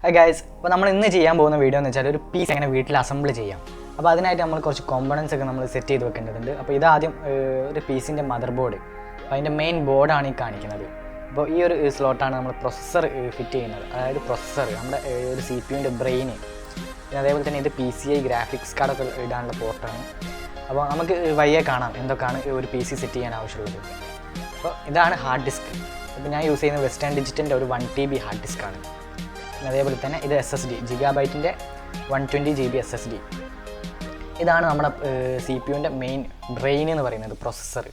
Hi guys, അപ്പോൾ നമ്മൾ ഇന്ന് ചെയ്യാൻ പോകുന്ന വീഡിയോ എന്ന് വെച്ചാൽ ഒരു പീസ് എങ്ങനെ വീട്ടിൽ അസംബിൾ ചെയ്യാം. അപ്പോൾ അതിനായിട്ട് നമ്മൾ കുറച്ച് കോമ്പണൻസ് ഒക്കെ നമ്മൾ സെറ്റ് ചെയ്ത് വെക്കേണ്ടതുണ്ട്. അപ്പോൾ ഇതാദ്യം ഒരു പീസിൻ്റെ മദർ ബോർഡ്, അപ്പോൾ അതിൻ്റെ മെയിൻ ബോർഡാണ് ഈ കാണിക്കുന്നത്. അപ്പോൾ ഈ ഒരു സ്ലോട്ടാണ് നമ്മൾ പ്രൊസസ്സർ ഫിറ്റ് ചെയ്യുന്നത്. അതായത് പ്രൊസസ്സർ നമ്മുടെ ഒരു CPU-ൻ്റെ ബ്രെയിന്, പിന്നെ അതേപോലെ തന്നെ ഇത് PCI ഗ്രാഫിക്സ് കാർഡൊക്കെ ഇടാനുള്ള പോർട്ടാണ്. അപ്പോൾ നമുക്ക് വയ്യെ കാണാം എന്തൊക്കെയാണ് ഒരു PC സെറ്റ് ചെയ്യാൻ ആവശ്യമുള്ളത്. അപ്പോൾ ഇതാണ് ഹാർഡ് ഡിസ്ക്. ഇപ്പോൾ ഞാൻ യൂസ് ചെയ്യുന്നത് വെസ്റ്റേൺ ഡിജിറ്റലിൻ്റെ ഒരു 1 TB ഹാർഡ് ഡിസ്ക്കാണ്. പിന്നെ അതേപോലെ തന്നെ ഇത് SSD GB 120 GB SSD. ഇതാണ് നമ്മുടെ CPU-ൻ്റെ മെയിൻ ബ്രെയിൻ എന്ന് പറയുന്നത്, പ്രൊസസ്സർ.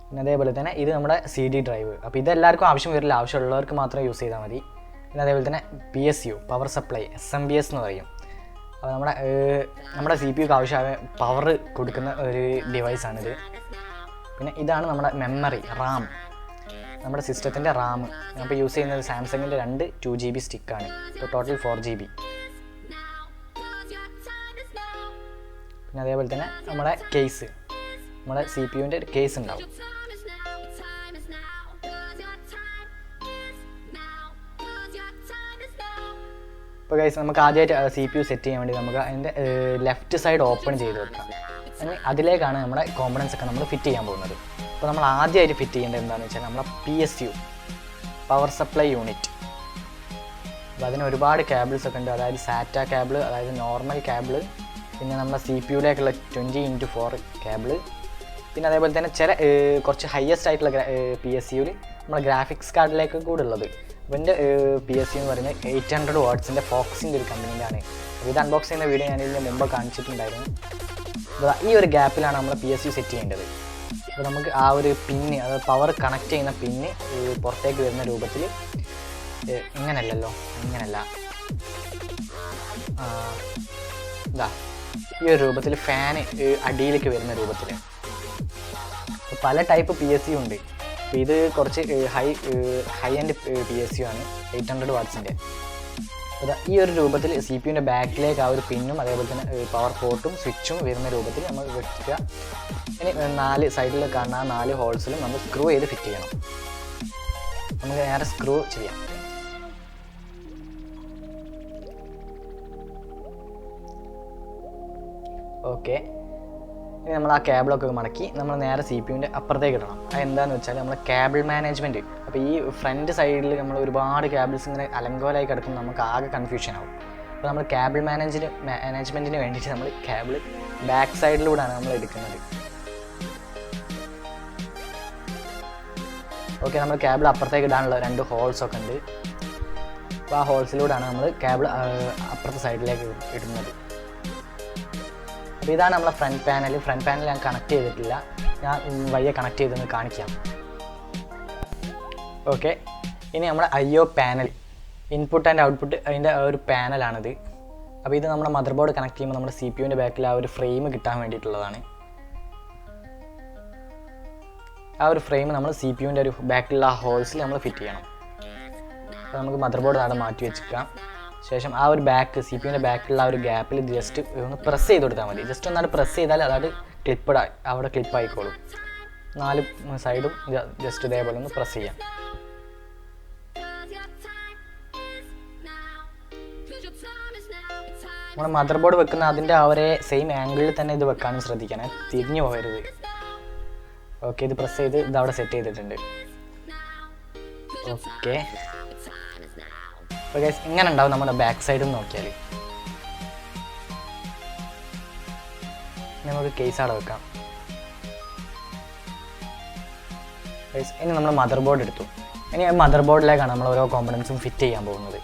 പിന്നെ അതേപോലെ തന്നെ ഇത് നമ്മുടെ CD ഡ്രൈവ്. അപ്പോൾ ഇതെല്ലാവർക്കും ആവശ്യം വരില്ല, ആവശ്യമുള്ളവർക്ക് മാത്രം യൂസ് ചെയ്താൽ മതി. പിന്നെ അതേപോലെ തന്നെ PSU പവർ സപ്ലൈ, SMPS എന്ന് പറയും. അപ്പോൾ നമ്മുടെ CPU-ക്ക് ആവശ്യമായ പവർ കൊടുക്കുന്ന ഒരു ഡിവൈസാണിത്. പിന്നെ ഇതാണ് നമ്മുടെ മെമ്മറി, റാം, നമ്മുടെ സിസ്റ്റത്തിൻ്റെ റാം. അപ്പോൾ യൂസ് ചെയ്യുന്നത് സാംസങ്ങിൻ്റെ 2 GB സ്റ്റിക്കാണ്. ഇപ്പോൾ ടോട്ടൽ 4 GB. പിന്നെ അതേപോലെ തന്നെ നമ്മുടെ കേസ്, നമ്മുടെ CPU-ൻ്റെ ഒരു കേസ് ഉണ്ടാവും. ഇപ്പോൾ ഗൈസ്, നമുക്ക് ആദ്യമായിട്ട് CPU സെറ്റ് ചെയ്യാൻ വേണ്ടി നമുക്ക് അതിൻ്റെ ലെഫ്റ്റ് സൈഡ് ഓപ്പൺ ചെയ്ത് വെക്കാം. അതിലേക്കാണ് നമ്മുടെ കോമ്പണൻസ് ഒക്കെ നമ്മൾ ഫിറ്റ് ചെയ്യാൻ പോകുന്നത്. അപ്പോൾ നമ്മൾ ആദ്യമായിട്ട് ഫിറ്റ് ചെയ്യേണ്ടത് എന്താണെന്ന് വെച്ചാൽ നമ്മളെ PSU പവർ സപ്ലൈ യൂണിറ്റ്. അപ്പോൾ അതിന് ഒരുപാട് കേബിൾസ് ഒക്കെ ഉണ്ട്. അതായത് സാറ്റ കേബിൾ, അതായത് നോർമൽ കേബിൾ, പിന്നെ നമ്മുടെ CPU-ലേക്കുള്ള 20x4 കേബിൾ, പിന്നെ അതേപോലെ തന്നെ ചില കുറച്ച് ഹയസ്റ്റ് ആയിട്ടുള്ള PSU-ൽ നമ്മുടെ ഗ്രാഫിക്സ് കാർഡിലേക്ക് കൂടെ ഉള്ളത്. അപ്പോൾ എൻ്റെ PSU എന്ന് പറയുന്നത് 800 വാട്ട്സിൻ്റെ ഫോക്സിൻ്റെ ഒരു കമ്പനിയിലാണ്. ഇത് അൺബോക്സ് ചെയ്യുന്ന വീഡിയോ ഞാൻ ഇതിന് മുമ്പ് കാണിച്ചിട്ടുണ്ടായിരുന്നു. അപ്പോൾ ഈ ഒരു ഗ്യാപ്പിലാണ് നമ്മൾ PSU സെറ്റ് ചെയ്യേണ്ടത്. അപ്പോൾ നമുക്ക് ആ ഒരു പിന്ന്, അതായത് പവർ കണക്ട് ചെയ്യുന്ന പിന്ന് പുറത്തേക്ക് വരുന്ന രൂപത്തിൽ, ഇങ്ങനെയല്ലല്ലോ, ഇങ്ങനെയല്ല, ഇതാ ഈ ഒരു രൂപത്തിൽ ഫാന് അടിയിലേക്ക് വരുന്ന രൂപത്തിൽ. പല ടൈപ്പ് PSU ഉണ്ട്. അപ്പോൾ ഇത് കുറച്ച് ഹൈ എൻഡ് PSU ആണ്, 800 വാട്ട്സിൻ്റെ. ഈ ഒരു രൂപത്തിൽ CPU-ൻ്റെ ബാക്കിലേക്ക് ആ ഒരു പിന്നും അതേപോലെ തന്നെ പവർ പോർട്ടും സ്വിച്ചും വരുന്ന രൂപത്തിൽ നമ്മൾ വെക്കുക. ഇനി 4 സൈഡിൽ കാണുന്ന 4 ഹോൾസിലും നമ്മൾ സ്ക്രൂ ചെയ്ത് ഫിറ്റ് ചെയ്യണം. നമുക്ക് നേരെ സ്ക്രൂ ചെയ്യാം. ഓക്കെ, ഇനി നമ്മൾ ആ കേബിളൊക്കെ മടക്കി നമ്മൾ നേരെ CPU-ൻ്റെ അപ്പുറത്തേക്ക് ഇടണം. അതെന്താണെന്ന് വെച്ചാൽ നമ്മൾ കേബിൾ മാനേജ്മെൻറ്റ്. അപ്പോൾ ഈ ഫ്രണ്ട് സൈഡിൽ നമ്മൾ ഒരുപാട് കേബിൾസ് ഇങ്ങനെ അലങ്കോലായി കിടക്കും, നമുക്ക് ആകെ കൺഫ്യൂഷൻ ആവും. അപ്പോൾ നമ്മൾ കേബിൾ മാനേജ്മെൻറ്റിന് വേണ്ടിയിട്ട് നമ്മൾ കേബിൾ ബാക്ക് സൈഡിലൂടെയാണ് നമ്മൾ എടുക്കുന്നത്. ഓക്കെ, നമ്മൾ കേബിൾ അപ്പുറത്തേക്ക് ഇടാനുള്ള 2 ഹോൾസൊക്കെ ഉണ്ട്. അപ്പോൾ ആ ഹോൾസിലൂടെയാണ് നമ്മൾ കേബിൾ അപ്പുറത്തെ സൈഡിലേക്ക് ഇടുന്നത്. അപ്പോൾ ഇതാണ് നമ്മളെ ഫ്രണ്ട് പാനൽ ഞാൻ കണക്ട് ചെയ്തിട്ടില്ല, ഞാൻ വയ്യ കണക്ട് ചെയ്തൊന്ന് കാണിക്കാം. ഓക്കെ, ഇനി നമ്മുടെ IO panel, input and output, അതിൻ്റെ ഒരു പാനലാണിത്. അപ്പോൾ ഇത് നമ്മുടെ മദർ ബോർഡ് കണക്ട് ചെയ്യുമ്പോൾ നമ്മുടെ CPU-ൻ്റെ ബാക്കിൽ ആ ഒരു ഫ്രെയിം കിട്ടാൻ വേണ്ടിയിട്ടുള്ളതാണ്. ആ ഒരു ഫ്രെയിം നമ്മൾ CPU-ൻ്റെ ഒരു ബാക്കിലുള്ള ആ ഹോൾസിൽ നമ്മൾ ഫിറ്റ് ചെയ്യണം. അപ്പോൾ നമുക്ക് മദർ ബോർഡ് അവിടെ മാറ്റി വെച്ചിരിക്കാം. ശേഷം ആ ഒരു CPU-ൻ്റെ ബാക്കിലുള്ള ആ ഒരു ഗ്യാപ്പിൽ ജസ്റ്റ് ഒന്ന് പ്രസ് ചെയ്ത് കൊടുത്താൽ മതി. ജസ്റ്റ് ഒന്നാണ് പ്രസ് ചെയ്താൽ അതായത് അവിടെ ക്ലിപ്പായിക്കോളും. 4 സൈഡും ജസ്റ്റ് ഇതേപോലെ ഒന്ന് പ്രസ് ചെയ്യാം. നമ്മൾ മദർ ബോർഡ് വെക്കുന്ന അതിൻ്റെ ആ ഒരേ സെയിം ആംഗിളിൽ തന്നെ ഇത് വെക്കാനും ശ്രദ്ധിക്കണം, തിരിഞ്ഞു പോകരുത്. ഓക്കെ, ഇത് പ്രസ് ചെയ്ത് ഇതവിടെ സെറ്റ് ചെയ്തിട്ടുണ്ട്. ഓക്കെ, അപ്പോൾ ഗൈസ് ഇങ്ങനെ ഉണ്ടാവും നമ്മുടെ ബാക്ക് സൈഡിൽ നിന്ന് നോക്കിയാൽ. നമുക്ക് കേസ് അവിടെ വെക്കാം. ഗൈസ്, ഇനി നമ്മൾ മദർ ബോർഡ് എടുത്തു. ഇനി മദർ ബോർഡിലേക്കാണ് നമ്മൾ ഓരോ കോമ്പണൻസും ഫിറ്റ് ചെയ്യാൻ പോകുന്നത്.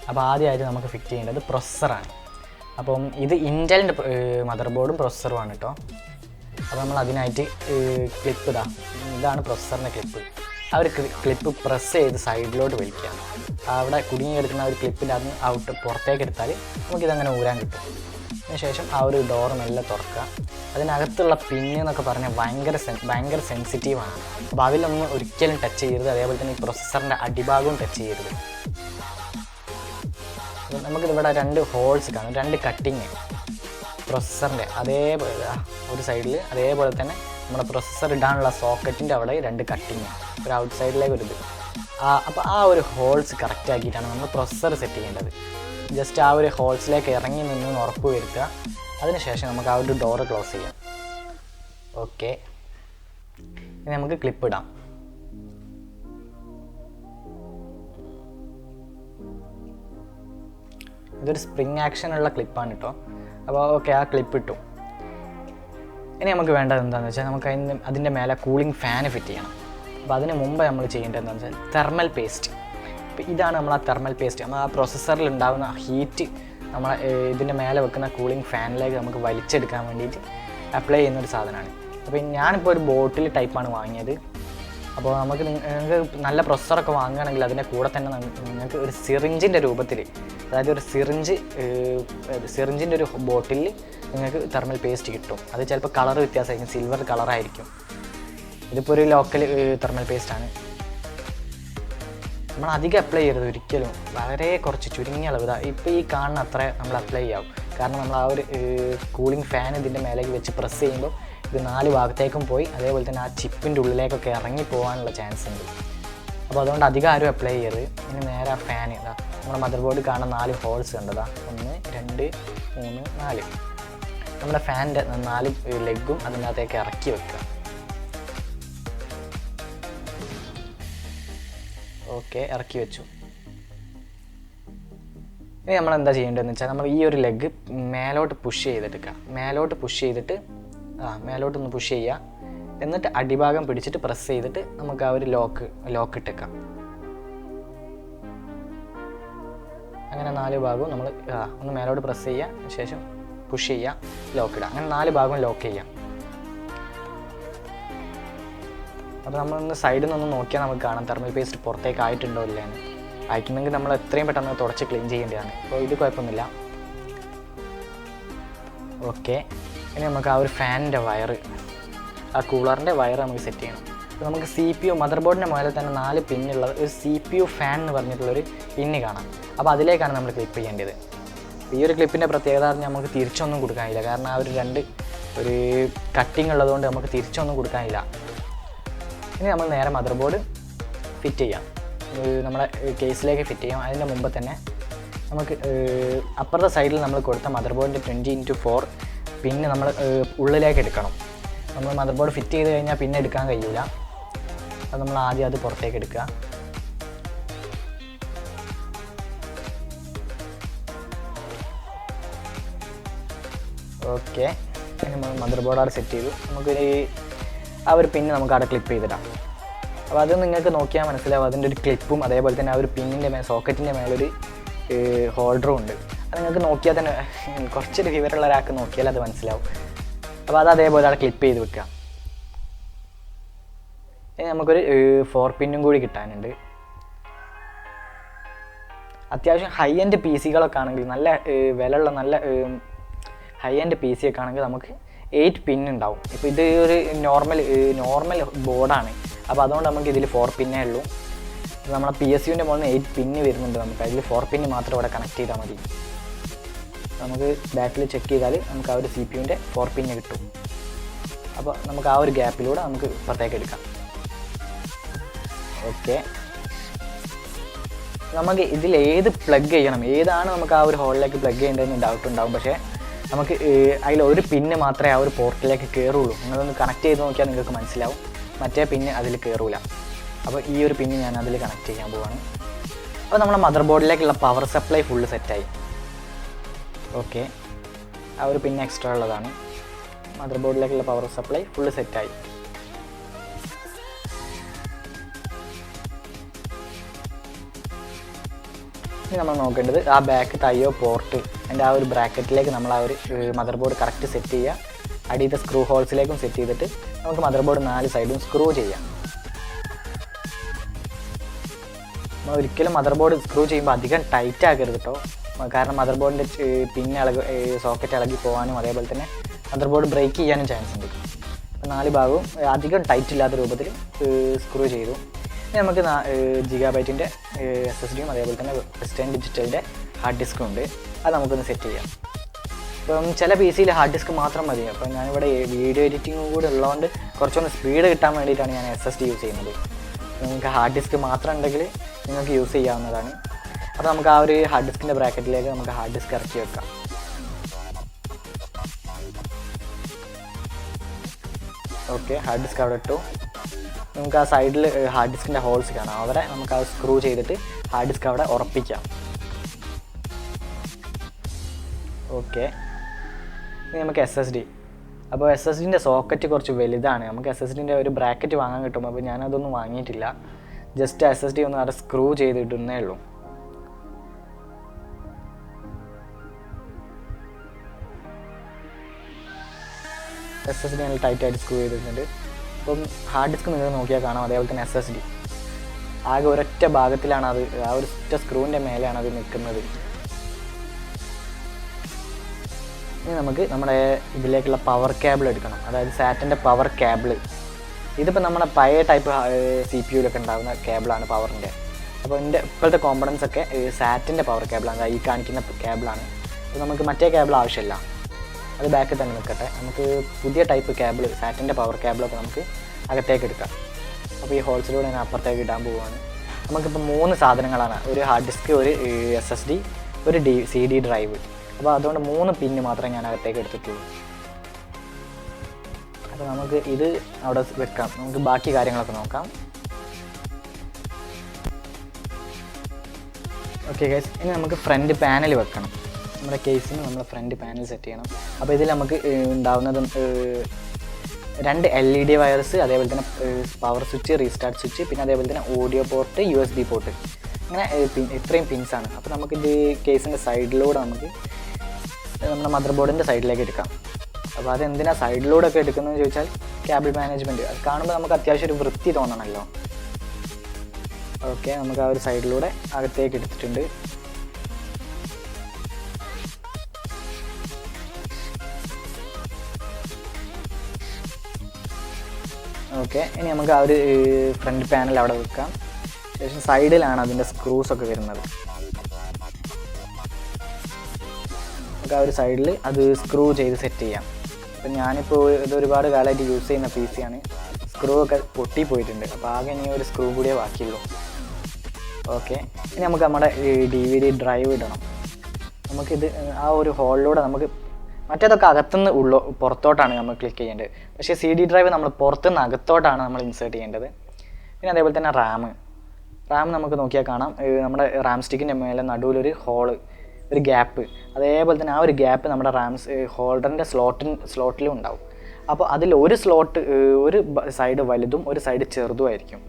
അപ്പോൾ ആദ്യമായിട്ട് നമുക്ക് ഫിറ്റ് ചെയ്യേണ്ടത് പ്രൊസസ്സറാണ്. അപ്പം ഇത് ഇൻ്റലിൻ്റെ മദർ ബോർഡും പ്രൊസസ്സറുമാണ് കേട്ടോ. അപ്പോൾ നമ്മൾ അതിനായിട്ട് ക്ലിപ്പ് ഇതാണ് പ്രൊസസ്സറിൻ്റെ ക്ലിപ്പ്. ആ ഒരു ക്ലിപ്പ് പ്രസ് ചെയ്ത് സൈഡിലോട്ട് വലിക്കുക. അവിടെ കുടുങ്ങി കിടക്കുന്ന ഒരു ക്ലിപ്പിൻ്റെ അതിന് പുറത്തേക്ക് എടുത്താൽ നമുക്കിതങ്ങനെ ഊരാൻ കിട്ടും. അതിനുശേഷം ആ ഒരു ഡോർ മെല്ലെ തുറക്കുക. അതിനകത്തുള്ള പിന്ന് എന്നൊക്കെ പറഞ്ഞാൽ ഭയങ്കര സെൻസിറ്റീവാണ്. അപ്പോൾ അതിലൊന്നും ഒരിക്കലും ടച്ച് ചെയ്യരുത്. അതേപോലെ തന്നെ ഈ പ്രൊസസ്സറിൻ്റെ അടിഭാഗവും ടച്ച് ചെയ്യരുത്. നമുക്കിതിവിടെ 2 ഹോൾസ് കാണും, 2 കട്ടിങ് പ്രൊസസ്സറിൻ്റെ അതേപോലെ ഒരു സൈഡിൽ, അതേപോലെ തന്നെ നമ്മുടെ പ്രൊസസ്സർ ഇടാനുള്ള സോക്കറ്റിൻ്റെ അവിടെ 2 കട്ടിങ്, ഒരു ഔട്ട് സൈഡിലേക്ക് ഒരു ഇത്. അപ്പോൾ ആ ഒരു ഹോൾസ് കറക്റ്റ് ആക്കിയിട്ടാണ് നമ്മൾ പ്രൊസസ്സർ സെറ്റ് ചെയ്യേണ്ടത്. ജസ്റ്റ് ആ ഒരു ഹോൾസിലേക്ക് ഇറങ്ങി നിന്ന് ഉറപ്പ് വരുത്തുക. അതിനുശേഷം നമുക്ക് ആ ഒരു ഡോറ് ക്ലോസ് ചെയ്യാം. ഓക്കെ, ഇനി നമുക്ക് ക്ലിപ്പ് ഇടാം. ഇതൊരു സ്പ്രിങ് ആക്ഷനുള്ള ക്ലിപ്പാണ് കേട്ടോ. അപ്പോൾ ഓക്കെ, ആ ക്ലിപ്പ് ഇട്ടു. ഇനി നമുക്ക് വേണ്ടത് എന്താണെന്ന് വെച്ചാൽ നമുക്ക് അതിൻ്റെ മേലെ കൂളിംഗ് ഫാന് ഫിറ്റ് ചെയ്യണം. അപ്പോൾ അതിന് മുമ്പ് നമ്മൾ ചെയ്യേണ്ടത് എന്താണെന്ന് വെച്ചാൽ തെർമൽ പേസ്റ്റ്. അപ്പോൾ ഇതാണ് നമ്മൾ ആ തെർമൽ പേസ്റ്റ്. നമ്മൾ ആ പ്രോസസ്സറിൽ ഉണ്ടാകുന്ന ഹീറ്റ് നമ്മൾ ഇതിൻ്റെ മേലെ വെക്കുന്ന കൂളിംഗ് ഫാനിലേക്ക് നമുക്ക് വലിച്ചെടുക്കാൻ വേണ്ടിയിട്ട് അപ്ലൈ ചെയ്യുന്നൊരു സാധനമാണ്. അപ്പോൾ ഞാനിപ്പോൾ ഒരു ബോട്ടിൽ ടൈപ്പാണ് വാങ്ങിയത്. അപ്പോൾ നിങ്ങൾക്ക് നല്ല പ്രൊസസ്സറൊക്കെ വാങ്ങുകയാണെങ്കിൽ അതിൻ്റെ കൂടെ തന്നെ നിങ്ങൾക്ക് ഒരു സിറിഞ്ചിൻ്റെ രൂപത്തിൽ, അതായത് ഒരു സിറിഞ്ചിൻ്റെ ഒരു ബോട്ടിൽ നിങ്ങൾക്ക് തെർമൽ പേസ്റ്റ് കിട്ടും. അത് ചിലപ്പോൾ കളർ വ്യത്യാസമായിരിക്കും, സിൽവർ കളറായിരിക്കും. ഇതിപ്പോൾ ഒരു ലോക്കൽ തെർമൽ പേസ്റ്റാണ്. നമ്മൾ അധികം അപ്ലൈ ചെയ്യരുത് ഒരിക്കലും, വളരെ കുറച്ച് ചുരുങ്ങിയ അളവ്. ഇപ്പോൾ ഈ കാണുന്ന അത്ര നമ്മൾ അപ്ലൈ ചെയ്യാവും. കാരണം നമ്മൾ ആ ഒരു കൂളിംഗ് ഫാൻ ഇതിൻ്റെ മേലേക്ക് വെച്ച് പ്രസ് ചെയ്യുമ്പോൾ ഇത് 4 ഭാഗത്തേക്കും പോയി അതേപോലെ തന്നെ ആ ചിപ്പിൻ്റെ ഉള്ളിലേക്കൊക്കെ ഇറങ്ങി പോകാനുള്ള ചാൻസ് ഉണ്ട്. അപ്പോൾ അതുകൊണ്ട് അധികം ആരും അപ്ലൈ ചെയ്യരുത്. ഇനി നേരെ ആ ഫാൻ ഇതാ നമ്മുടെ മദർ ബോർഡ് കാണുന്ന 4 ഹോൾസ് കണ്ടതാ, 1 2 3 4. നമ്മുടെ ഫാനിൻ്റെ 4 ലെഗും അതിനകത്തേക്ക് ഇറക്കി വെക്കുക. ഓക്കെ, ഇറക്കി വെച്ചു. ഇനി നമ്മൾ എന്താ ചെയ്യേണ്ടതെന്ന് വെച്ചാൽ നമ്മൾ ഈ ഒരു ലെഗ് മേലോട്ട് പുഷ് ചെയ്തെടുക്കുക. മേലോട്ടൊന്ന് പുഷ് ചെയ്യുക. എന്നിട്ട് അടിഭാഗം പിടിച്ചിട്ട് പ്രസ് ചെയ്തിട്ട് നമുക്ക് ആ ഒരു ലോക്ക് ഇട്ടേക്കാം. അങ്ങനെ 4 ഭാഗവും നമ്മൾ ഒന്ന് മേലോട്ട് പ്രസ് ചെയ്യുക, ശേഷം പുഷ് ചെയ്യുക, ലോക്ക് ഇടുക. അങ്ങനെ 4 ഭാഗവും ലോക്ക് ചെയ്യാം. അപ്പോൾ നമ്മളൊന്ന് സൈഡിൽ നിന്നൊന്ന് നോക്കിയാൽ നമുക്ക് കാണാം തെർമൽ പേസ്റ്റ് പുറത്തേക്ക് ആയിട്ടുണ്ടോ ഇല്ലയെന്ന്. അയക്കുന്നെങ്കിൽ നമ്മൾ എത്രയും പെട്ടെന്ന് തുടച്ച് ക്ലീൻ ചെയ്യേണ്ടതാണ്. അപ്പോൾ ഇത് കുഴപ്പമൊന്നുമില്ല. ഓക്കെ, ഇനി നമുക്ക് ആ ഒരു ഫാനിൻ്റെ വയറ്, ആ കൂളറിൻ്റെ വയറ് നമുക്ക് സെറ്റ് ചെയ്യണം. അപ്പോൾ നമുക്ക് CPU മദർ ബോർഡിൻ്റെ മുകളിൽ തന്നെ 4 പിന്നുള്ളത് ഒരു CPU ഫാൻ എന്ന് പറഞ്ഞിട്ടുള്ളൊരു പിന്ന് കാണാം. അപ്പോൾ അതിലേക്കാണ് നമ്മൾ ക്ലിപ്പ് ചെയ്യേണ്ടത്. ഈ ഒരു ക്ലിപ്പിൻ്റെ പ്രത്യേകത നമുക്ക് തിരിച്ചൊന്നും കൊടുക്കാനില്ല. കാരണം ആ ഒരു 2 കട്ടിങ് ഉള്ളതുകൊണ്ട് നമുക്ക് തിരിച്ചൊന്നും കൊടുക്കാനില്ല. ഇനി നമ്മൾ നേരെ മദർ ബോർഡ് ഫിറ്റ് ചെയ്യാം. നമ്മുടെ കേസിലേക്ക് ഫിറ്റ് ചെയ്യാം. അതിൻ്റെ മുമ്പ് തന്നെ നമുക്ക് അപ്പുറത്തെ സൈഡിൽ നമ്മൾ കൊടുത്ത മദർ ബോർഡിൻ്റെ 20x4 പിന്നെ നമ്മൾ ഉള്ളിലേക്ക് എടുക്കണം. നമ്മൾ മദർ ബോർഡ് ഫിറ്റ് ചെയ്ത് കഴിഞ്ഞാൽ പിന്നെ എടുക്കാൻ കഴിയില്ല. അത് നമ്മൾ ആദ്യം അത് പുറത്തേക്ക് എടുക്കുക. ഓക്കെ, നമ്മൾ മദർ ബോർഡ് അവിടെ സെറ്റ് ചെയ്തു. നമുക്കൊരു ആ ഒരു പിന്ന് നമുക്ക് അവിടെ ക്ലിപ്പ് ചെയ്തിടാം. അപ്പോൾ അത് നിങ്ങൾക്ക് നോക്കിയാൽ മനസ്സിലാവും. അതിൻ്റെ ഒരു ക്ലിപ്പും അതേപോലെ തന്നെ ആ ഒരു പിന്നിൻ്റെ സോക്കറ്റിൻ്റെ മേലൊരു ഹോൾഡറും ഉണ്ട്. അത് നിങ്ങൾക്ക് നോക്കിയാൽ തന്നെ, കുറച്ചൊരു വിവരമുള്ള ഒരാൾക്ക് നോക്കിയാൽ അത് മനസ്സിലാവും. അപ്പോൾ അത് അതേപോലെ അവിടെ ക്ലിപ്പ് ചെയ്ത് വെക്കുക. ഇനി നമുക്കൊരു 4 പിന്നും കൂടി കിട്ടാനുണ്ട്. അത്യാവശ്യം ഹൈ എൻഡ് PC കളൊക്കെ ആണെങ്കിൽ, നല്ല വിലയുള്ള നല്ല ഹൈ എൻഡ് PC ഒക്കെ ആണെങ്കിൽ നമുക്ക് 8 പിൻ ഉണ്ടാവും. ഇപ്പോൾ ഇത് ഒരു നോർമൽ ബോർഡാണ്. അപ്പോൾ അതുകൊണ്ട് നമുക്ക് ഇതിൽ 4 പിന്നേ ഉള്ളൂ. നമ്മളെ PSUവിൻ്റെ മുകളിൽ 8 പിന്ന് വരുന്നുണ്ട്. നമുക്ക് അതിൽ 4 പിന്ന് മാത്രം ഇവിടെ കണക്ട് ചെയ്താൽ മതി. നമുക്ക് ബാക്കിൽ ചെക്ക് ചെയ്താൽ നമുക്ക് ആ ഒരു CPUവിൻ്റെ 4 പിന്ന് കിട്ടും. അപ്പോൾ നമുക്ക് ആ ഒരു ഗ്യാപ്പിലൂടെ നമുക്ക് പുറത്തേക്ക് എടുക്കാം. ഓക്കെ, നമുക്ക് ഇതിൽ ഏത് പ്ലഗ് ചെയ്യണം, ഏതാണ് നമുക്ക് ആ ഒരു ഹോളിലേക്ക് പ്ലഗ് ചെയ്യേണ്ടതെന്ന് ഡൗട്ട് ഉണ്ടാവും. പക്ഷേ നമുക്ക് അതിലൊരു പിന്ന് മാത്രമേ ആ ഒരു പോർട്ടിലേക്ക് കയറുള്ളൂ. നിങ്ങളൊന്ന് കണക്ട് ചെയ്ത് നോക്കിയാൽ നിങ്ങൾക്ക് മനസ്സിലാവും. മറ്റേ പിന്ന് അതിൽ കയറൂല. അപ്പോൾ ഈ ഒരു പിന്ന് ഞാൻ അതിൽ കണക്ട് ചെയ്യാൻ പോവാണ്. അപ്പോൾ നമ്മുടെ മദർ ബോർഡിലേക്കുള്ള പവർ സപ്ലൈ ഫുള്ള് സെറ്റായി. ഓക്കെ, ആ ഒരു പിന്ന് എക്സ്ട്രാ ഉള്ളതാണ്. മദർ ബോർഡിലേക്കുള്ള പവർ സപ്ലൈ ഫുള്ള് സെറ്റായി. ഇനി നമ്മൾ നോക്കേണ്ടത് ആ ബാക്ക് തയ്യോ പോർട്ട് അതിൻ്റെ ആ ഒരു ബ്രാക്കറ്റിലേക്ക് നമ്മൾ ആ ഒരു മദർ ബോർഡ് കറക്റ്റ് സെറ്റ് ചെയ്യുക. അടിയത്തെ സ്ക്രൂ ഹോൾസിലേക്കും സെറ്റ് ചെയ്തിട്ട് നമുക്ക് മദർ ബോർഡ് 4 സൈഡും സ്ക്രൂ ചെയ്യാം. നമ്മൾ ഒരിക്കലും മദർ ബോർഡ് സ്ക്രൂ ചെയ്യുമ്പോൾ അധികം ടൈറ്റ് ആക്കരുത് കേട്ടോ. കാരണം മദർ ബോർഡിൻ്റെ സോക്കറ്റ് ഇളകി പോകാനും അതേപോലെ തന്നെ മദർ ബോർഡ് ബ്രേക്ക് ചെയ്യാനും ചാൻസ് ഉണ്ട്. അപ്പോൾ 4 ഭാഗവും അധികം ടൈറ്റ് ഇല്ലാത്ത രൂപത്തിൽ സ്ക്രൂ ചെയ്തു. ഇനി നമുക്ക് GB SSDയും അതേപോലെ തന്നെ വെസ്റ്റേൺ ഡിജിറ്റലിൻ്റെ ഹാർഡ് ഡിസ്കും ഉണ്ട്. അത് നമുക്കൊന്ന് സെറ്റ് ചെയ്യാം. ഇപ്പം ചില PC-യിൽ ഹാർഡ് ഡിസ്ക് മാത്രം മതി. അപ്പം ഞാനിവിടെ വീഡിയോ എഡിറ്റിങ്ങും കൂടി ഉള്ളതുകൊണ്ട് കുറച്ചൊന്ന് സ്പീഡ് കിട്ടാൻ വേണ്ടിയിട്ടാണ് ഞാൻ SSD യൂസ് ചെയ്യുന്നത്. നിങ്ങൾക്ക് ഹാർഡ് ഡിസ്ക് മാത്രം ഉണ്ടെങ്കിൽ നിങ്ങൾക്ക് യൂസ് ചെയ്യാവുന്നതാണ്. അപ്പോൾ നമുക്ക് ആ ഒരു ഹാർഡ് ഡിസ്കിൻ്റെ ബ്രാക്കറ്റിലേക്ക് നമുക്ക് ഹാർഡ് ഡിസ്ക് ഇറക്കി വെക്കാം. ഓക്കെ, ഹാർഡ് ഡിസ്ക് അവിടെ ഇട്ടു. നമുക്ക് ആ സൈഡിൽ ഹാർഡ് ഡിസ്കിൻ്റെ ഹോൾസ് കാണാം, അവിടെ നമുക്ക് അത് സ്ക്രൂ ചെയ്തിട്ട് ഹാർഡ് ഡിസ്ക് അവിടെ ഉറപ്പിക്കാം. ഓക്കെ, ഇനി നമുക്ക് SSD. അപ്പോൾ SSDൻ്റെ സോക്കറ്റ് കുറച്ച് വലുതാണ്. നമുക്ക് SSDൻ്റെ ഒരു ബ്രാക്കറ്റ് വാങ്ങാൻ കിട്ടും. അപ്പോൾ ഞാനതൊന്നും വാങ്ങിയിട്ടില്ല. ജസ്റ്റ് SSD ഒന്ന് അവിടെ സ്ക്രൂ ചെയ്തിട്ടുന്നേ ഉള്ളൂ. SSD നല്ല ടൈറ്റായിട്ട് സ്ക്രൂ ചെയ്തിട്ടുണ്ട്. അപ്പം ഹാർഡ് ഡിസ്ക് നിങ്ങൾ നോക്കിയാൽ കാണാം, അതേപോലെ തന്നെ SSD ആകെ ഒരൊറ്റ ഭാഗത്തിലാണ് അത്, ആ ഒരു ഒറ്റ സ്ക്രൂവിൻ്റെ മേലെയാണ് അത് നിൽക്കുന്നത്. ഇനി നമുക്ക് നമ്മുടെ ഇതിലേക്കുള്ള പവർ കേബിൾ എടുക്കണം, അതായത് സാറ്റിൻ്റെ പവർ കേബിൾ. ഇതിപ്പോൾ നമ്മുടെ പഴയ ടൈപ്പ് CPU-ലൊക്കെ ഉണ്ടാകുന്ന കേബിളാണ് പവറിൻ്റെ. അപ്പോൾ എൻ്റെ ഇപ്പോഴത്തെ കോമ്പണൻസ് ഒക്കെ സാറ്റിൻ്റെ പവർ കേബിളാണ്, ഈ കാണിക്കുന്ന കേബിളാണ്. അപ്പോൾ നമുക്ക് മറ്റേ കേബിൾ ആവശ്യമില്ല, അത് ബാക്കിൽ തന്നെ നിൽക്കട്ടെ. നമുക്ക് പുതിയ ടൈപ്പ് കേബിൾ, സാറ്റിൻ്റെ പവർ കേബിളൊക്കെ നമുക്ക് അകത്തേക്ക് എടുക്കാം. അപ്പോൾ ഈ ഹോൾസിലൂടെ ഞാൻ അപ്പുറത്തേക്ക് ഇടാൻ പോവുകയാണ്. നമുക്കിപ്പോൾ 3 സാധനങ്ങളാണ്, ഒരു ഹാർഡ് ഡിസ്ക്, ഒരു SSD, ഒരു CD ഡ്രൈവ്. അപ്പോൾ അതുകൊണ്ട് 3 പിന്ന് മാത്രമേ ഞാൻ അകത്തേക്ക് എടുത്തിട്ടുള്ളൂ. അപ്പോൾ നമുക്ക് ഇത് അവിടെ വെക്കാം. നമുക്ക് ബാക്കി കാര്യങ്ങളൊക്കെ നോക്കാം. ഓക്കെ ഗൈസ്, ഇനി നമുക്ക് ഫ്രണ്ട് പാനൽ വെക്കണം. നമ്മുടെ കേസിന് നമ്മൾ ഫ്രണ്ട് പാനൽ സെറ്റ് ചെയ്യണം. അപ്പോൾ ഇതിൽ നമുക്ക് ഉണ്ടാവുന്നത് 2 LED വയർസ്, അതേപോലെ തന്നെ പവർ സ്വിച്ച്, റീസ്റ്റാർട്ട് സ്വിച്ച്, പിന്നെ അതേപോലെ തന്നെ ഓഡിയോ പോർട്ട്, USB പോർട്ട്, അങ്ങനെ ഇത്രയും പിൻസാണ്. അപ്പോൾ നമുക്കിത് കേസിൻ്റെ സൈഡിലൂടെ നമുക്ക് നമ്മുടെ മദർ ബോർഡിൻ്റെ സൈഡിലേക്ക് എടുക്കാം. അപ്പോൾ അതെന്തിനാണ് സൈഡിലൂടെ ഒക്കെ എടുക്കുന്നതെന്ന് ചോദിച്ചാൽ കേബിൾ മാനേജ്മെൻറ്റ്. അത് കാണുമ്പോൾ നമുക്ക് അത്യാവശ്യം ഒരു വൃത്തി തോന്നണമല്ലോ. ഓക്കെ, നമുക്ക് ആ ഒരു സൈഡിലൂടെ അകത്തേക്ക് എടുത്തിട്ടുണ്ട്. ഓക്കെ, ഇനി നമുക്ക് ആ ഒരു ഫ്രണ്ട് പാനൽ അവിടെ വെക്കാം. ശേഷം സൈഡിലാണ് അതിൻ്റെ സ്ക്രൂസൊക്കെ വരുന്നത്. നമുക്ക് ആ ഒരു സൈഡിൽ അത് സ്ക്രൂ ചെയ്ത് സെറ്റ് ചെയ്യാം. അപ്പം ഞാനിപ്പോൾ ഇത് ഒരുപാട് കാലമായിട്ട് യൂസ് ചെയ്യുന്ന PC ആണ്. സ്ക്രൂ ഒക്കെ പൊട്ടിപ്പോയിട്ടുണ്ട്. അപ്പോൾ ആകെ ഇനി ഒരു സ്ക്രൂ കൂടിയേ ബാക്കിയുള്ളൂ. ഓക്കെ, ഇനി നമുക്ക് നമ്മുടെ DVD ഡ്രൈവ് ഇടണം. നമുക്കിത് ആ ഒരു ഹോളിലൂടെ നമുക്ക്, മറ്റേതൊക്കെ അകത്തുനിന്ന് പുറത്തോട്ടാണ് നമ്മൾ ക്ലിക്ക് ചെയ്യേണ്ടത്. പക്ഷേ CD ഡ്രൈവ് നമ്മൾ പുറത്തുനിന്ന് അകത്തോട്ടാണ് നമ്മൾ ഇൻസേർട്ട് ചെയ്യേണ്ടത്. പിന്നെ അതേപോലെ തന്നെ റാം നമുക്ക് നോക്കിയാൽ കാണാം, നമ്മുടെ റാം സ്റ്റിക്കിൻ്റെ മേലെ നടുവിലൊരു ഹോള്, ഒരു ഗ്യാപ്പ്. അതേപോലെ തന്നെ ആ ഒരു ഗ്യാപ്പ് നമ്മുടെ ഹോൾഡറിൻ്റെ സ്ലോട്ടിലും ഉണ്ടാവും. അപ്പോൾ അതിൽ ഒരു സ്ലോട്ട്, ഒരു സൈഡ് വലുതും ഒരു സൈഡ് ചെറുതുമായിരിക്കും.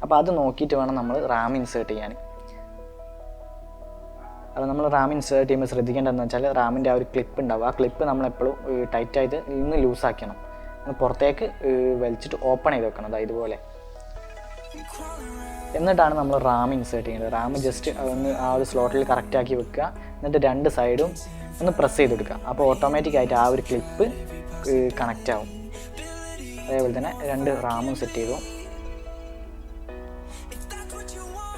അപ്പോൾ അത് നോക്കിയിട്ട് വേണം നമ്മൾ റാം ഇൻസേർട്ട് ചെയ്യാൻ. അപ്പോൾ നമ്മൾ റാം ഇൻസേർട്ട് ചെയ്യുമ്പോൾ ശ്രദ്ധിക്കേണ്ടതെന്ന് വെച്ചാൽ റാമിൻ്റെ ആ ഒരു ക്ലിപ്പ് ഉണ്ടാവും. ആ ക്ലിപ്പ് നമ്മളെപ്പോഴും ടൈറ്റായിട്ട് ഇന്ന് ലൂസാക്കണം. പുറത്തേക്ക് വലിച്ചിട്ട് ഓപ്പൺ ചെയ്ത് വെക്കണം, അതായത് ഇതുപോലെ. എന്നിട്ടാണ് നമ്മൾ റാം ഇൻസേർട്ട് ചെയ്യേണ്ടത്. റാം ജസ്റ്റ് ഒന്ന് ആ ഒരു സ്ലോട്ടിൽ കറക്റ്റാക്കി വെക്കുക. എന്നിട്ട് 2 സൈഡും ഒന്ന് പ്രസ് ചെയ്ത് കൊടുക്കുക. അപ്പോൾ ഓട്ടോമാറ്റിക്കായിട്ട് ആ ഒരു ക്ലിപ്പ് കണക്റ്റ് ആവും. അതേപോലെ തന്നെ 2 റാമും സെറ്റ് ചെയ്തു.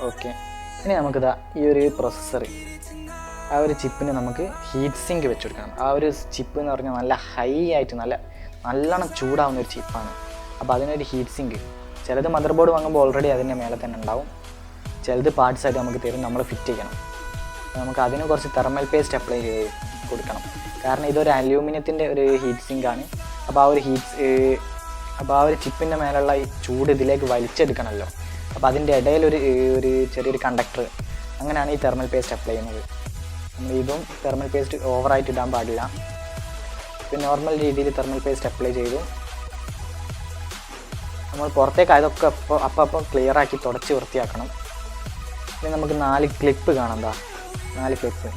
ഓക്കെ, ഇനി നമുക്കിതാ ഈ ഒരു പ്രൊസസ്സർ, ആ ഒരു ചിപ്പിന് നമുക്ക് ഹീറ്റ് സിങ്ക് വെച്ച് കൊടുക്കണം. ആ ഒരു ചിപ്പ് എന്ന് പറഞ്ഞാൽ നല്ല ഹൈ ആയിട്ട് നല്ലോണം ചൂടാവുന്ന ഒരു ചിപ്പാണ്. അപ്പോൾ അതിനൊരു ഹീറ്റ് സിങ്ക്, ചിലത് മദർ ബോർഡ് വാങ്ങുമ്പോൾ ഓൾറെഡി അതിൻ്റെ മേലെ തന്നെ ഉണ്ടാവും, ചിലത് പാർട്സായിട്ട് നമുക്ക് തരും, നമ്മൾ ഫിറ്റ് ചെയ്യണം. നമുക്ക് അതിന് കുറച്ച് തെർമൽ പേസ്റ്റ് അപ്ലൈ ചെയ്ത് കൊടുക്കണം. കാരണം ഇതൊരു അലൂമിനിയത്തിൻ്റെ ഒരു ഹീറ്റ് സിങ്കാണ്. അപ്പോൾ ആ ഒരു ചിപ്പിൻ്റെ മേലുള്ള ഈ ചൂട് ഇതിലേക്ക് വലിച്ചെടുക്കണമല്ലോ. അപ്പോൾ അതിൻ്റെ ഇടയിൽ ഒരു ചെറിയൊരു കണ്ടക്ടർ, അങ്ങനെയാണ് ഈ തെർമൽ പേസ്റ്റ് അപ്ലൈ ചെയ്യുന്നത്. നമ്മൾ ഇതും തെർമൽ പേസ്റ്റ് ഓവറായിട്ട് ഇടാൻ പാടില്ല. പിന്നെ നോർമൽ രീതിയിൽ തെർമൽ പേസ്റ്റ് അപ്ലൈ ചെയ്തു നമ്മൾ പുറത്തേക്ക് അതൊക്കെ അപ്പോൾ ക്ലിയർ ആക്കി തുടച്ച് വൃത്തിയാക്കണം. പിന്നെ നമുക്ക് 4 ക്ലിപ്പ് കാണാം, 4 ക്ലിപ്പ്.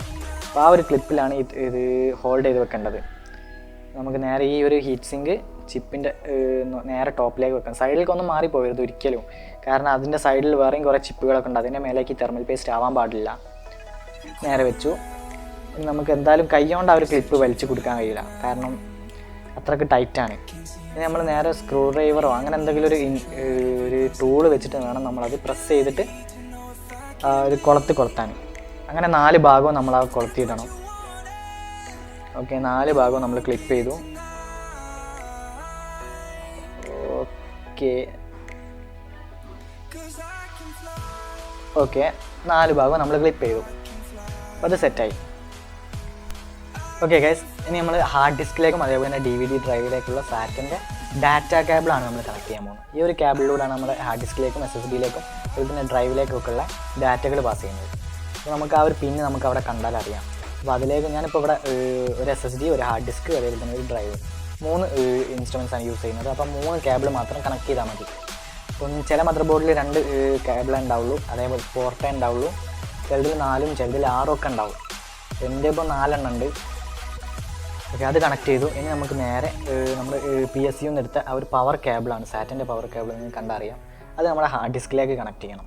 അപ്പോൾ ആ ഒരു ക്ലിപ്പിലാണ് ഇത് ഹോൾഡ് ചെയ്ത് വെക്കേണ്ടത്. നമുക്ക് നേരെ ഈ ഒരു ഹീറ്റ് സിങ്ക് ചിപ്പിൻ്റെ നേരെ ടോപ്പിലേക്ക് വെക്കാം. സൈഡിലേക്കൊന്നും മാറിപ്പോകരുത് ഒരിക്കലും, കാരണം അതിൻ്റെ സൈഡിൽ വേറെയും കുറേ ചിപ്പുകളൊക്കെ ഉണ്ട്. അതിൻ്റെ മേലേക്ക് തെർമൽ പേസ്റ്റ് ആവാൻ പാടില്ല. നേരെ വെച്ചു. നമുക്ക് എന്തായാലും കൈ കൊണ്ട് ആ ഒരു ക്ലിപ്പ് വലിച്ചു കൊടുക്കാൻ കഴിയില്ല, കാരണം അത്രയ്ക്ക് ടൈറ്റാണ്. ഇനി നമ്മൾ നേരെ സ്ക്രൂ ഡ്രൈവറോ അങ്ങനെ എന്തെങ്കിലും ഒരു ടൂള് വെച്ചിട്ട് വേണം നമ്മളത് പ്രസ് ചെയ്തിട്ട് ഒരു കൊളുത്താൻ. അങ്ങനെ 4 ഭാഗവും നമ്മൾ ആ കൊളുത്തിയിടണം. ഓക്കെ, 4 ഭാഗവും നമ്മൾ ക്ലിപ്പ് ചെയ്തു. ഓക്കെ, ഓക്കെ, 4 ഭാഗവും നമ്മൾ ക്ലിപ്പ് ചെയ്തു. അപ്പോൾ അത് സെറ്റായി. ഓക്കെ ഗൈസ്, ഇനി നമ്മൾ ഹാർഡ് ഡിസ്കിലേക്കും അതേപോലെ തന്നെ DVD ഡ്രൈവിലേക്കുള്ള സാറ്റിൻ്റെ ഡാറ്റ കേബിളാണ് നമ്മൾ കണക്ട് ചെയ്യാൻ പോകുന്നത്. ഈ ഒരു കേബിളിലൂടെയാണ് നമ്മൾ ഹാർഡ് ഡിസ്കിലേക്കും SSDയിലേക്കും അതുപോലെ തന്നെ ഡ്രൈവിലേക്കൊക്കെ ഉള്ള ഡാറ്റകൾ പാസ് ചെയ്യുന്നത്. അപ്പോൾ നമുക്ക് ആ ഒരു പിന്ന് നമുക്ക് അവിടെ കണ്ടാൽ അറിയാം. അപ്പോൾ അതിലേക്ക് ഞാനിപ്പോൾ ഇവിടെ ഒരു SSD, ഒരു ഹാർഡ് ഡിസ്ക്, അതേപോലെ തന്നെ ഒരു ഡ്രൈവ്, 3 ഇൻസ്ട്രുമെൻറ്റ്സാണ് യൂസ് ചെയ്യുന്നത്. അപ്പോൾ 3 കേബിൾ മാത്രം കണക്ട് ചെയ്താൽ മതി. അപ്പം ചില മദർ ബോർഡിൽ 2 കേബിളേ ഉണ്ടാവുള്ളൂ, അതേപോലെ പോർട്ടേ ഉണ്ടാവുള്ളൂ. ചിലതിൽ 4ഉം ചിലതിൽ 6ഉം ഒക്കെ ഉണ്ടാവും. എൻ്റെ ഇപ്പോൾ 4 എണ്ണം ഉണ്ട്. ഓക്കെ, അത് കണക്ട് ചെയ്തു. ഇനി നമുക്ക് നേരെ നമ്മൾ PSU എടുത്ത ആ ഒരു പവർ കേബിളാണ്, സാറ്റിൻ്റെ പവർ കേബിൾ നിങ്ങൾക്ക് കണ്ടറിയാം. അത് നമ്മുടെ ഹാർഡ് ഡിസ്കിലേക്ക് കണക്ട് ചെയ്യണം.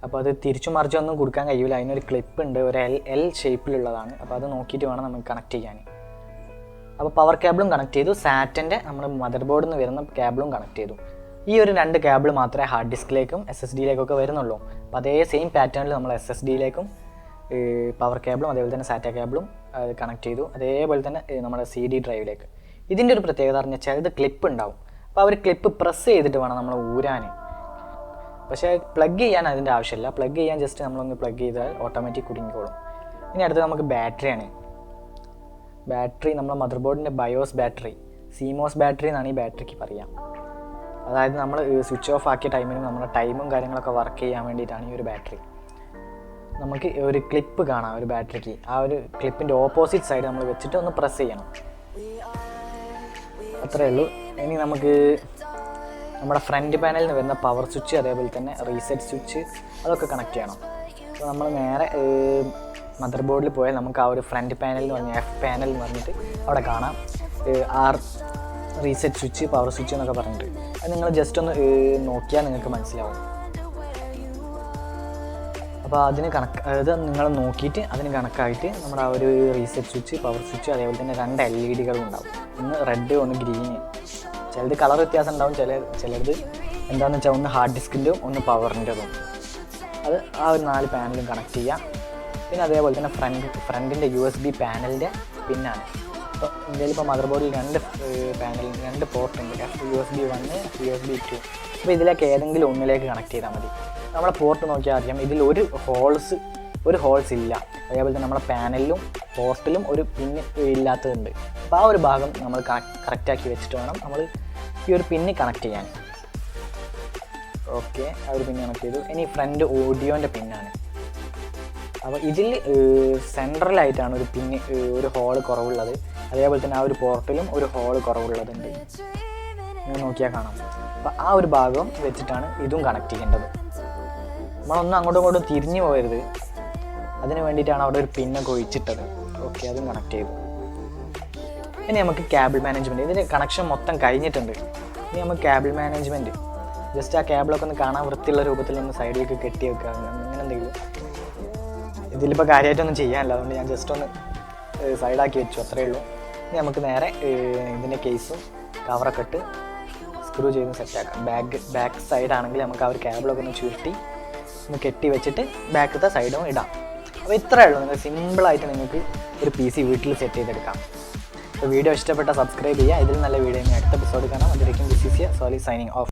അപ്പോൾ അത് തിരിച്ചു മറിച്ചൊന്നും കൊടുക്കാൻ കഴിയില്ല. അതിനൊരു ക്ലിപ്പ് ഉണ്ട്, ഒരു L ഷേപ്പിലുള്ളതാണ്. അപ്പോൾ അത് നോക്കിയിട്ട് വേണം നമുക്ക് കണക്ട് ചെയ്യാൻ. അപ്പോൾ പവർ കേബിളും കണക്ട് ചെയ്തു, സാറ്റിൻ്റെ നമ്മുടെ മദർ ബോർഡിൽ നിന്ന് വരുന്ന കേബിളും കണക്ട് ചെയ്തു. ഈ ഒരു 2 കേബിൾ മാത്രമേ ഹാർഡ് ഡിസ്കിലേക്കും SSDയിലേക്കൊക്കെ വരുന്നുള്ളൂ. അപ്പോൾ അതേ സെയിം പാറ്റേണിൽ നമ്മൾ SSDയിലേക്കും പവർ കേബിളും അതേപോലെ തന്നെ സാറ്റ കേബിളും കണക്ട് ചെയ്തു. അതേപോലെ തന്നെ നമ്മുടെ CD ഡ്രൈവിലേക്ക്. ഇതിൻ്റെ ഒരു പ്രത്യേകത പറഞ്ഞാൽ ചിലത് ക്ലിപ്പ് ഉണ്ടാവും. അപ്പോൾ ആ ഒരു ക്ലിപ്പ് പ്രസ് ചെയ്തിട്ട് വേണം നമ്മൾ ഊരാൻ. പക്ഷേ പ്ലഗ് ചെയ്യാൻ അതിൻ്റെ ആവശ്യമില്ല. പ്ലഗ് ചെയ്യാൻ ജസ്റ്റ് നമ്മളൊന്ന് പ്ലഗ് ചെയ്താൽ ഓട്ടോമാറ്റിക് കുടുങ്ങിക്കോളും. ഇനി അടുത്ത് നമുക്ക് ബാറ്ററിയാണ്. ബാറ്ററി നമ്മുടെ മദർ ബോർഡിൻ്റെ ബയോസ് ബാറ്ററി, CMOS ബാറ്ററി എന്നാണ് ഈ ബാറ്ററിക്ക് പറയാം. അതായത് നമ്മൾ സ്വിച്ച് ഓഫ് ആക്കിയ ടൈമിനും നമ്മുടെ ടൈമും കാര്യങ്ങളൊക്കെ വർക്ക് ചെയ്യാൻ വേണ്ടിയിട്ടാണ് ഈ ഒരു ബാറ്ററി. നമുക്ക് ഒരു ക്ലിപ്പ് കാണാം ഒരു ബാറ്ററിക്ക്. ആ ഒരു ക്ലിപ്പിൻ്റെ ഓപ്പോസിറ്റ് സൈഡ് നമ്മൾ വെച്ചിട്ട് ഒന്ന് പ്രസ് ചെയ്യണം. അത്രയേ ഉള്ളൂ. ഇനി നമുക്ക് നമ്മുടെ ഫ്രണ്ട് പാനലിൽ നിന്ന് വരുന്ന പവർ സ്വിച്ച് അതേപോലെ തന്നെ റീസെറ്റ് സ്വിച്ച് അതൊക്കെ കണക്ട് ചെയ്യണം. അപ്പോൾ നമ്മൾ നേരെ മദർ ബോർഡിൽ പോയാൽ നമുക്ക് ആ ഒരു ഫ്രണ്ട് പാനൽ എന്ന് പറഞ്ഞാൽ F പാനൽ എന്ന് പറഞ്ഞിട്ട് അവിടെ കാണാം R reset switch, power switch എന്നൊക്കെ പറഞ്ഞിട്ട്. അത് നിങ്ങൾ ജസ്റ്റ് ഒന്ന് നോക്കിയാൽ നിങ്ങൾക്ക് മനസ്സിലാവും. അപ്പോൾ അതിന് അത് നിങ്ങൾ നോക്കിയിട്ട് അതിന് കണക്കായിട്ട് നമ്മുടെ ആ ഒരു റീസെറ്റ് സ്വിച്ച്, പവർ സ്വിച്ച് അതേപോലെ തന്നെ 2 LED ഉണ്ടാവും. ഒന്ന് റെഡ്, ഒന്ന് ഗ്രീന്. ചിലത് കളർ വ്യത്യാസം ഉണ്ടാവും. ചിലത് എന്താണെന്ന് വെച്ചാൽ ഒന്ന് ഹാർഡ് ഡിസ്കിൻ്റെയും ഒന്ന് പവറിൻ്റെതും. അത് ആ ഒരു 4 പാനലും കണക്ട് ചെയ്യാം. പിന്നെ അതേപോലെ തന്നെ ഫ്രണ്ടിൻ്റെ USB പാനലിൻ്റെ പിന്നാണ്. അപ്പോൾ ഇന്ത്യയിൽ ഇപ്പോൾ മദർ ബോർഡിൽ 2 പോർട്ട് ഉണ്ട്, USB 1, USB 2. അപ്പോൾ ഇതിലേക്ക് ഏതെങ്കിലും ഒന്നിലേക്ക് കണക്ട് ചെയ്താൽ മതി. നമ്മളെ പോർട്ട് നോക്കിയാൽ അറിയാം, ഇതിൽ ഒരു ഹോൾസ് ഇല്ല. അതേപോലെ തന്നെ നമ്മുടെ പാനലിലും പോർട്ടിലും ഒരു പിന്ന് ഇല്ലാത്തതുണ്ട്. അപ്പോൾ ആ ഒരു ഭാഗം നമ്മൾ കറക്റ്റാക്കി വെച്ചിട്ട് വേണം നമ്മൾ ഈ ഒരു പിന്ന് കണക്ട് ചെയ്യാൻ. ഓക്കെ, ആ ഒരു പിന്ന് കണക്ട് ചെയ്തു. ഇനി ഫ്രണ്ട് ഓഡിയോൻ്റെ പിന്നാണ്. അപ്പോൾ ഇതിൽ സെൻട്രലായിട്ടാണ് ഒരു പിന്ന്, ഒരു ഹോൾ കുറവുള്ളത്. അതേപോലെ തന്നെ ആ ഒരു പോർട്ടിലും ഒരു ഹോൾ കുറവുള്ളതുണ്ട്. നിങ്ങൾ നോക്കിയാൽ കാണാം. അപ്പോൾ ആ ഒരു ഭാഗം വെച്ചിട്ടാണ് ഇതും കണക്ട് ചെയ്യേണ്ടത്. നമ്മളൊന്നും അങ്ങോട്ടും ഇങ്ങോട്ടും തിരിഞ്ഞു പോകരുത്. അതിന് വേണ്ടിയിട്ടാണ് അവിടെ ഒരു പിന്നൊക്കെ ഒഴിച്ചിട്ടത്. ഓക്കെ, അതും കണക്ട് ചെയ്തു. ഇനി നമുക്ക് കേബിൾ മാനേജ്മെൻറ്റ്. ഇതിൻ്റെ കണക്ഷൻ മൊത്തം കഴിഞ്ഞിട്ടുണ്ട്. ഇനി നമുക്ക് കേബിൾ മാനേജ്മെൻറ്റ് ജസ്റ്റ് ആ കേബിളൊക്കെ ഒന്ന് കാണാൻ വൃത്തിയുള്ള രൂപത്തിലൊന്ന് സൈഡിലേക്ക് കെട്ടി വെക്കുക, അങ്ങനെ എന്തെങ്കിലും. ഇതിലിപ്പോൾ കാര്യമായിട്ടൊന്നും ചെയ്യാനില്ല, അതുകൊണ്ട് ഞാൻ ജസ്റ്റ് ഒന്ന് സൈഡാക്കി വെച്ചു, അത്രയേ ഉള്ളൂ. ഇനി നമുക്ക് നേരെ ഇതിൻ്റെ കേസും കവറൊക്കെ ഇട്ട് സ്ക്രൂ ചെയ്ത് സെറ്റാക്കാം. ബാക്ക് സൈഡാണെങ്കിൽ നമുക്ക് ആ ഒരു കേബിളൊക്കെ ഒന്ന് ചുരുട്ടി ഒന്ന് കെട്ടി വെച്ചിട്ട് ബാക്കത്തെ സൈഡും ഇടാം. അപ്പോൾ ഇത്രയേ ഉള്ളൂ. നിങ്ങൾക്ക് സിമ്പിളായിട്ട് നിങ്ങൾക്ക് ഒരു PC വീട്ടിൽ സെറ്റ് ചെയ്തെടുക്കാം. അപ്പോൾ വീഡിയോ ഇഷ്ടപ്പെട്ട സബ്സ്ക്രൈബ് ചെയ്യുക. ഇതിൽ നല്ല വീഡിയോ അടുത്ത എപ്പിസോഡ് കാണാം. അതിലേക്കും this is Solih signing off.